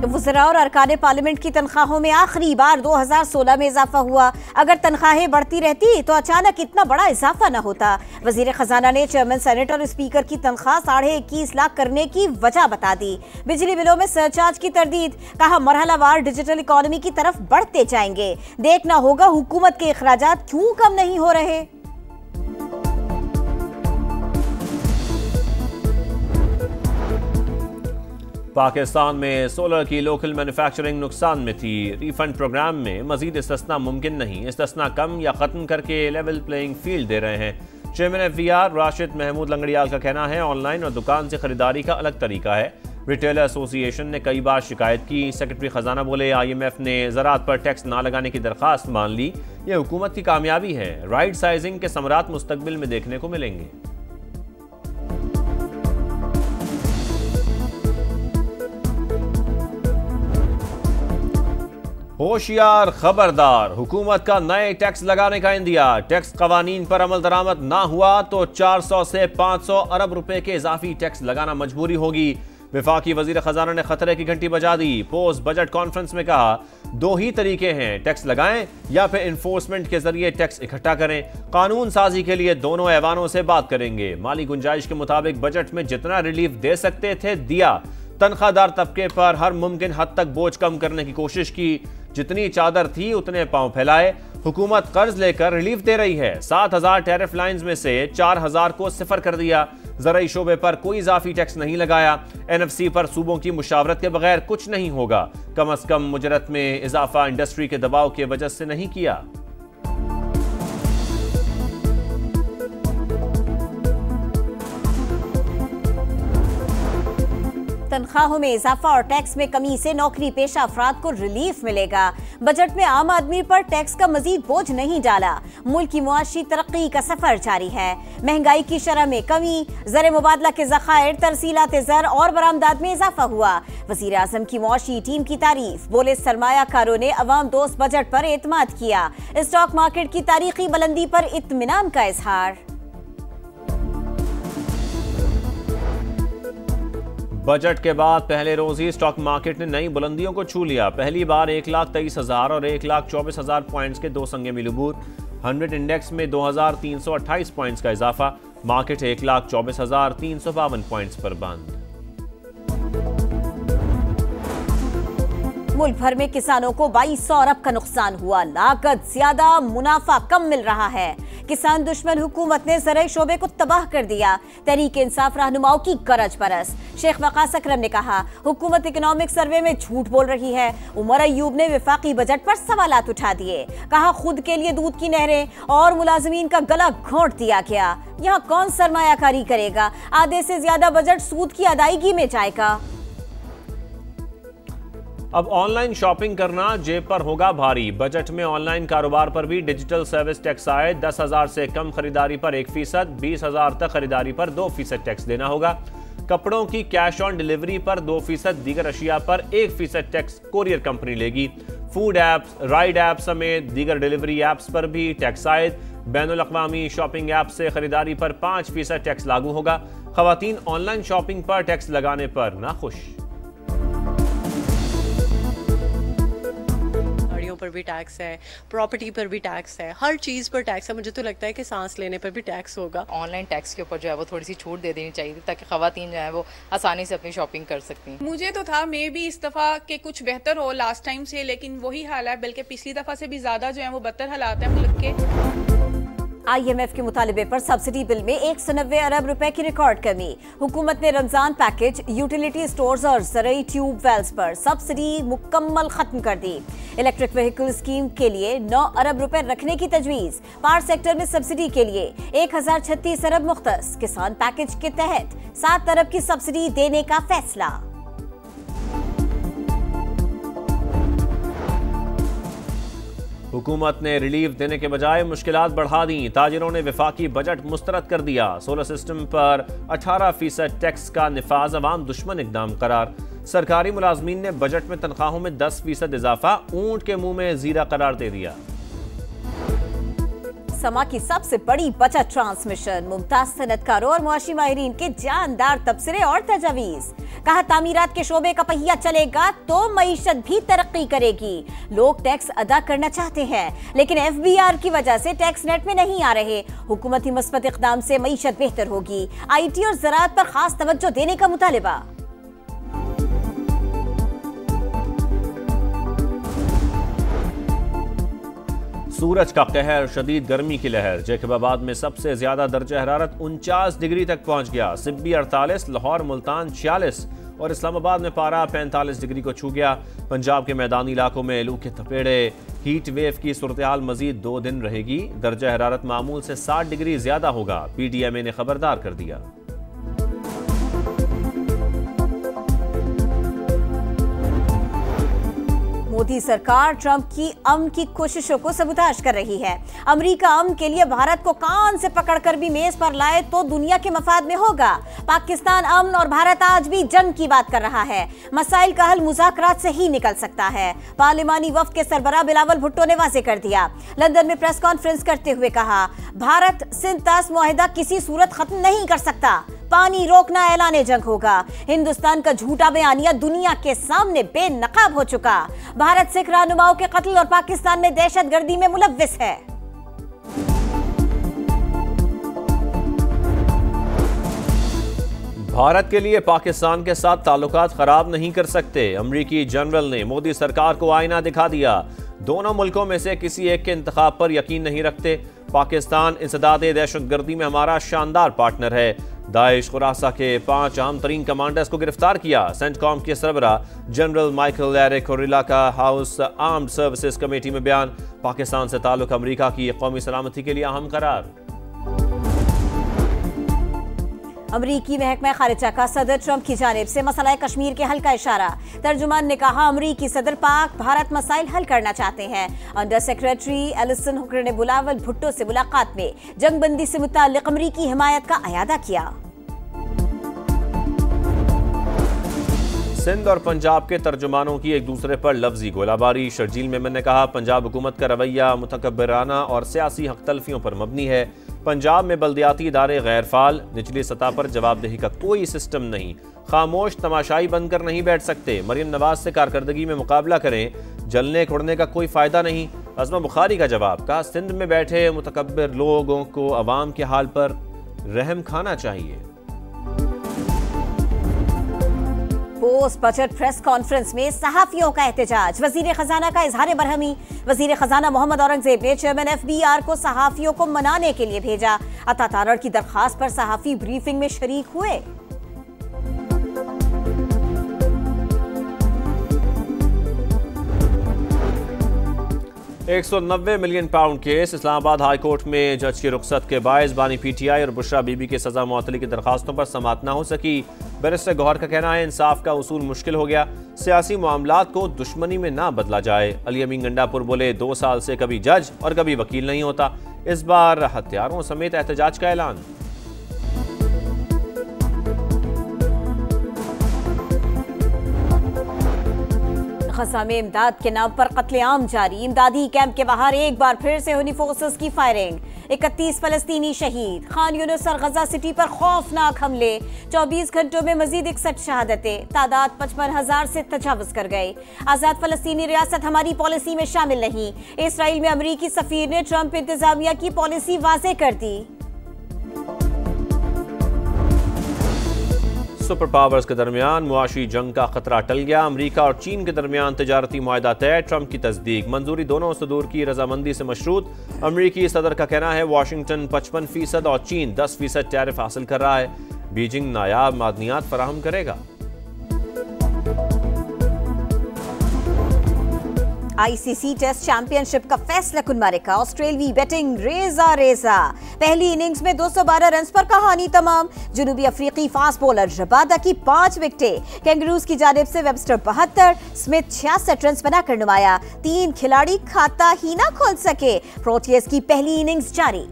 वज़रा और अरकान पार्लियामेंट की तनख्वाहों में आखिरी बार 2016 में इजाफा हुआ। अगर तनख्वाहें बढ़ती रहती तो अचानक इतना बड़ा इजाफा न होता। वजीर खजाना ने चेयरमैन सेनेट और स्पीकर की तनख्वाह 21.5 लाख करने की वजह बता दी। बिजली बिलों में सरचार्ज की तरदीद, कहा मरहलावार डिजिटल इकोनॉमी की तरफ बढ़ते जाएंगे। देखना होगा हुकूमत के अखराजात क्यों कम नहीं हो रहे। पाकिस्तान में सोलर की लोकल मैन्युफैक्चरिंग नुकसान में थी। रिफंड प्रोग्राम में मजीद इस्तिस्ना मुमकिन नहीं, इस्तिस्ना कम या ख़त्म करके लेवल प्लेइंग फील्ड दे रहे हैं। चेयरमैन FVR राशिद महमूद लंगड़ियाल का कहना है ऑनलाइन और दुकान से खरीदारी का अलग तरीका है। रिटेलर एसोसिएशन ने कई बार शिकायत की। सेक्रेटरी खजाना बोले IMF ने ज़राअत पर टैक्स ना लगाने की दरख्वास्त मान ली। ये हुकूमत की कामयाबी है। राइट साइजिंग के समरात मुस्तकबिल में देखने को मिलेंगे। होशियार खबरदार, हुकूमत का नए टैक्स लगाने का इंदिया। टैक्स कवानीन पर अमल दरामद ना हुआ तो 400 से 500 अरब रुपए के इजाफी टैक्स लगाना मजबूरी होगी। वफाकी वजीर खजाना ने खतरे की घंटी बजा दी। पोस्ट बजट कॉन्फ्रेंस में कहा 2 ही तरीके हैं, टैक्स लगाएं या फिर इन्फोर्समेंट के जरिए टैक्स इकट्ठा करें। कानून साजी के लिए दोनों ऐवानों से बात करेंगे। माली गुंजाइश के मुताबिक बजट में जितना रिलीफ दे सकते थे दिया। तनख्वाहदार तबके पर हर मुमकिन हद तक बोझ कम करने की कोशिश की। जितनी चादर थी उतने पांव फैलाए। हुकूमत कर्ज लेकर रिलीफ दे रही है। 7,000 टैरिफ लाइंस में से 4,000 को सिफर कर दिया। ज़राई शोबे पर कोई इजाफी टैक्स नहीं लगाया। NFC पर सूबों की मुशावरत के बगैर कुछ नहीं होगा। कम अज कम मुजरत में इजाफा इंडस्ट्री के दबाव की वजह से नहीं किया। तनख्वाहों में इजाफा और टैक्स में कमी से नौकरी पेशा अफराद को रिलीफ मिलेगा। बजट में आम आदमी पर टैक्स का मजीद बोझ नहीं डाला। मुल्क की मुआशी तरक्की का सफर जारी है। महंगाई की शरह में कमी, ज़र मुबादला के ज़खायर, तरसीलात ज़र और बरामदात में इजाफा हुआ। वज़ीर आज़म की मुआशी टीम की तारीफ, बोले सरमायाकारों ने अवाम दोस्त बजट पर एतमाद किया। स्टॉक मार्केट की तारीखी बुलंदी पर इत्मीनान का इजहार। बजट के बाद पहले रोज ही स्टॉक मार्केट ने नई बुलंदियों को छू लिया। पहली बार 1,23,000 और 1,24,000 पॉइंट्स के 2 संगे मिलूबूर। 100 इंडेक्स में 2,328 पॉइंट्स का इजाफा। मार्केट 1,24,352 पॉइंट्स पर बंद। मुल्क भर में किसानों को 2200 अरब का नुकसान हुआ। लागत ज्यादा, मुनाफा कम मिल रहा है। किसान दुश्मन हुकूमत ने ज़राई शोबे को तबाह कर दिया। तहरीक इंसाफ रहनुमाओं की गरज परस। शेख वकास अकरम ने कहा हुकूमत इकोनॉमिक सर्वे में झूठ बोल रही है। उमर अयूब ने वफाकी बजट पर सवालात उठा दिए। कहा खुद के लिए दूध की नहरें और मुलाजमीन का गला घोंट दिया गया। यहाँ कौन सरमायाकारी करेगा? आधे से ज्यादा बजट सूद की अदायगी में जाएगा। अब ऑनलाइन शॉपिंग करना जेब पर होगा भारी। बजट में ऑनलाइन कारोबार पर भी डिजिटल सर्विस टैक्स आए। 10,000 से कम खरीदारी पर 1%, 20,000 तक खरीदारी पर 2% टैक्स देना होगा। कपड़ों की कैश ऑन डिलीवरी पर 2%, दीगर अशिया पर 1% टैक्स कोरियर कंपनी लेगी। फूड ऐप्स, राइड ऐप समेत दीगर डिलीवरी ऐप्स पर भी टैक्स आयद। बैनुल अक़वामी शॉपिंग ऐप से खरीदारी पर 5% टैक्स लागू होगा। खवातीन ऑनलाइन शॉपिंग पर टैक्स लगाने पर नाखुश। पर भी टैक्स है, प्रॉपर्टी पर भी टैक्स है, हर चीज़ पर टैक्स है। मुझे तो लगता है कि सांस लेने पर भी टैक्स होगा। ऑनलाइन टैक्स के ऊपर जो है वो थोड़ी सी छूट दे देनी चाहिए ताकि खवातीन जो है वो आसानी से अपनी शॉपिंग कर सकती हैं। मुझे तो था मे भी इस दफ़ा के कुछ बेहतर हो लास्ट टाइम से, लेकिन वही हाल है, बल्कि पिछली दफ़ा से भी ज़्यादा जो है वो बदतर हालात है मुल्क के। IMF के मुतालिबे पर सब्सिडी बिल में 190 अरब रुपए की रिकॉर्ड कमी। हुकूमत ने रमजान पैकेज, यूटिलिटी स्टोर्स और ज़राई ट्यूब वेल्स पर सब्सिडी मुकम्मल खत्म कर दी। इलेक्ट्रिक व्हीकल स्कीम के लिए 9 अरब रुपए रखने की तजवीज़। पावर सेक्टर में सब्सिडी के लिए 1036 अरब मुख्तस। किसान पैकेज के तहत 7 अरब की सब्सिडी देने का फैसला। हुकूमत ने रिलीफ देने के बजाय मुश्किलात बढ़ा दी। ताजिरों ने वफाकी बजट मुस्तरद कर दिया। सोलर सिस्टम पर 18% टैक्स का निफाज अवाम दुश्मन इकदाम करार। सरकारी मुलाजमीन ने बजट में तनख्वाहों में 10% इजाफा ऊंट के मुंह में जीरा करार दे दिया। समा की सबसे बड़ी बचत ट्रांसमिशन, मुमताज सनतकारों और मुआशी माहिरीन के जानदार तबसरे और तजावीज। कहा तामीरात के शोबे का पहिया चलेगा तो मईशत भी तरक्की करेगी। लोग टैक्स अदा करना चाहते हैं लेकिन FBR की वजह से टैक्स नेट में नहीं आ रहे। हुकूमती मस्बत इक़दाम से मईशत बेहतर होगी। IT और ज़राअत पर खास तवज्जो देने का मुतालिबा। सूरज का कहर, शदीद गर्मी की लहर। जैकबाबाद में सबसे ज्यादा दर्जा हरारत 49 डिग्री तक पहुंच गया। सिब्बी 48, लाहौर मुल्तान 46 और इस्लामाबाद में पारा 45 डिग्री को छू गया। पंजाब के मैदानी इलाकों में लू के थपेड़े। हीट वेव की सूरत हाल मजीद 2 दिन रहेगी। दर्जा हरारत मामूल से 60 डिग्री ज्यादा होगा। PDMA ने खबरदार कर दिया। मोदी सरकार ट्रंप की अमन की कोशिशों को सबूताज कर रही है। अमेरिका अमन के लिए भारत को कान से पकड़कर भी मेज पर लाए तो दुनिया के मफाद में होगा। पाकिस्तान अमन और भारत आज भी जंग की बात कर रहा है। मसाइल का हल मुज़ाकरात से ही निकल सकता है। पार्लिमानी वफ्द के सरबराह बिलावल भुट्टो ने वाज़ेह कर दिया। लंदन में प्रेस कॉन्फ्रेंस करते हुए कहा, भारत सिंध तास मुआहिदा किसी सूरत खत्म नहीं कर सकता। पानी रोकना ऐलान जंग होगा। हिंदुस्तान का झूठा बयानिया दुनिया के सामने बेनकाब हो चुका। भारत सिख रहनुमाओं के कत्ल और पाकिस्तान में दहशतगर्दी में मुलव्विस है। भारत के लिए पाकिस्तान के साथ ताल्लुकात खराब नहीं कर सकते। अमरीकी जनरल ने मोदी सरकार को आईना दिखा दिया। दोनों मुल्कों में से किसी एक के इंतखाब पर यकीन नहीं रखते। पाकिस्तान इंसदाद दहशतगर्दी में हमारा शानदार पार्टनर है। दाइश खुरासा के 5 अहम तरीन कमांडर्स को गिरफ्तार किया। सेंटकॉम के सरबराह जनरल माइकल एरिक कोरिला का हाउस आर्म्ड सर्विसेज कमेटी में बयान। पाकिस्तान से ताल्लुक अमेरिका की कौमी सलामती के लिए अहम करार। अमरीकी महकमा खारिजा का सदर ट्रंप की जानिब से मसला कश्मीर के हल का इशारा। तर्जुमान ने कहा, अमरीकी सदर पाक भारत मसाइल हल करना चाहते हैं। अंडर सेक्रेटरी एलिसन हुकर ने बिलावल भुट्टो से मुलाकात में जंगबंदी से मुताल्लिक अमरीकी हिमायत का अयादा किया। सिंध और पंजाब के तर्जुमानों की एक दूसरे पर लफ्जी गोलाबारी। शर्जील मेमन ने कहा, पंजाब हुकूमत का रवैया मुतकब्बिराना और सियासी हक तलफियों पर मबनी है। पंजाब में बल्दियाती इदारे गैर फाल, निचली सतह पर जवाबदेही का कोई सिस्टम नहीं। खामोश तमाशाई बनकर नहीं बैठ सकते। मरियम नवाज से कारकर्दगी में मुकाबला करें, जलने खोड़ने का कोई फायदा नहीं। अज़मा बुखारी का जवाब, कहा सिंध में बैठे मुतकब्बिर लोगों को अवाम के हाल पर रहम खाना चाहिए। पोस्ट बजट प्रेस कॉन्फ्रेंस में सहाफियों का एहतजाज। वजीर खजाना का इजहार बरहमी। वजीर खजाना मोहम्मद औरंगजेब ने चेयरमैन FBR को सहाफियों को मनाने के लिए भेजा। अता तारड़ की दरखास्त पर सहाफी ब्रीफिंग में शरीक हुए। 190 million pound case. Islamabad high court में जज की रुखसत के बायस बानी PTI और बुशरा बीबी के सजा मुअत्तली की दरखास्तों पर समाअत न हो सकी। बैरिस्टर गौहर का कहना है, इंसाफ का उसूल मुश्किल हो गया। सियासी मामलात को दुश्मनी में ना बदला जाए। अली अमीन गंडापुर बोले, 2 साल से कभी जज और कभी वकील नहीं होता। इस बार हथियारों समेत एहतजाज का ऐलान। गजा में इमदाद के नाम पर कत्लेआम जारी। इमदादी कैंप के बाहर एक बार फिर से हुनी फोर्सेस की फायरिंग। 31 फलस्तीनी शहीद। खान यूनिस और गजा सिटी पर खौफनाक हमले। 24 घंटों में मजीद 61 शहादतें। तादाद 55,000 से तजावुज कर गए। आजाद फलस्तीनी रियासत हमारी पॉलिसी में शामिल नहीं। इसराइल में अमरीकी सफीर ने ट्रंप इंतजामिया की पॉलिसी वाज़ेह कर दी। सुपर पावर्स के दरमियान मुआशी जंग का खतरा टल गया। अमेरिका और चीन के दरमियान तिजारती मुआहदा तय। ट्रंप की तस्दीक। मंजूरी दोनों सदूर की रजामंदी से मशरूत। अमेरिकी सदर का कहना है, वाशिंगटन 55% और चीन 10% टैरिफ हासिल कर रहा है। बीजिंग नायाब मादनियात फराहम करेगा। ICC टेस्ट चैंपियनशिप का फैसला कुन मारेगा। ऑस्ट्रेलियाई बैटिंग रेजा रेजा। पहली इनिंग्स में 212 रन पर कहानी तमाम। जनूबी अफ्रीकी फास्ट बॉलर रबादा की 5 विकेटें। कैंगरूज की जानिब से वेबस्टर 72, स्मिथ 66 रन बनाकर नुमाया। 3 खिलाड़ी खाता ही ना खोल सके। प्रोटियस की पहली इनिंग्स जारी।